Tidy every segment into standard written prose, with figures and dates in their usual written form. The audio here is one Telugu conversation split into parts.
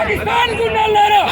पाकिस्तान गुंडालारा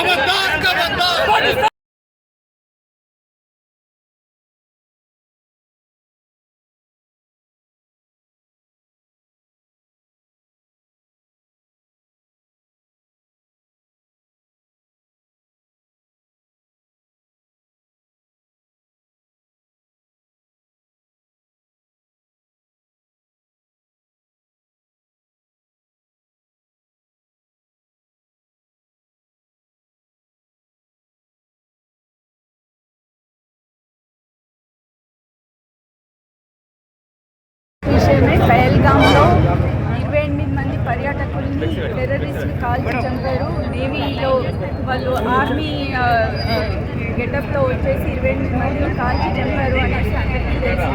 విషయమే పహల్గామ్లో 28 మంది పర్యాటకుల్ని టెర్రరిస్టులు కాల్చి చంపారు. నేవీలో వాళ్ళు ఆర్మీ గెటప్లో వచ్చేసి 28 మందిని కాల్చి చంపారు అనేసి అందరికీ తెలుసు.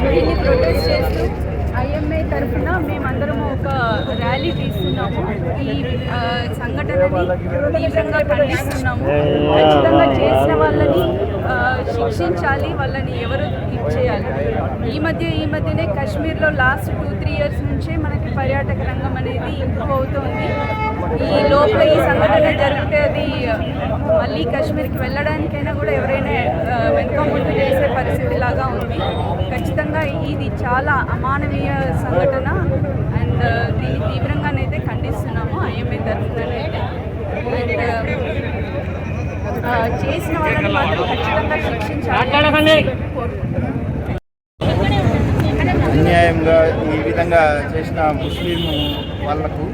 దీన్ని ప్రొటెస్ట్ చేస్తూ ఐఎంఏ తరఫున మేమందరం ఒక ర్యాలీ తీస్తున్నాము. ఈ సంఘటనని తీవ్రంగా ఖండిస్తున్నాము. ఖచ్చితంగా చేసిన వాళ్ళని శిక్షించాలి, వాళ్ళని ఎవరు ఇచ్చేయాలి. ఈ మధ్యనే కాశ్మీర్లో లాస్ట్ 2-3 ఇయర్స్ నుంచే మనకి పర్యాటక రంగం అనేది ఇంప్రూవ్ అవుతుంది. ఈ లోపల ఈ సంఘటన జరిగితే అది మళ్ళీ కాశ్మీర్కి వెళ్ళడానికైనా కూడా ఎవరైనా వెనుక ముందు చేసే పరిస్థితి లాగా ఉంది. ఖచ్చితంగా ఇది చాలా అమానవీయ సంఘటన అండ్ దీన్ని తీవ్రంగానైతే ఖండిస్తున్నాము ఐఎంఏ తరఫునైతే. అండ్ చేసిన వాళ్ళని మాత్రం ఖచ్చితంగా శిక్షించాలి. అన్యాయంగా ఈ విధంగా చేసిన ముస్లిం వాళ్లకు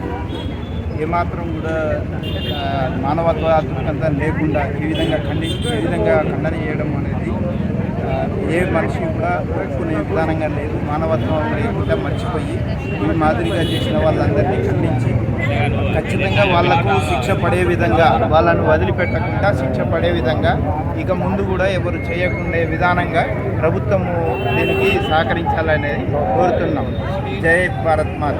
ఏమాత్రం కూడా మానవత్వ దృక్కంతా లేకుండా ఈ విధంగా ఖండన చేయడం అనేది ఏ మనిషి కూడా ఒప్పుకునే విధానంగా లేదు. మానవత్వం లేకుండా మర్చిపోయి ఈ మాదిరిగా చేసిన వాళ్ళందరినీ ఖండించి ఖచ్చితంగా వాళ్లకు శిక్ష పడే విధంగా, వాళ్ళను వదిలిపెట్టకుండా శిక్ష పడే విధంగా ఇక ముందు కూడా ఎవరు చేయకుండా విధానంగా ప్రభుత్వము దీనికి సహకరించాలనేది కోరుతున్నాం. జై భారత్ మాత.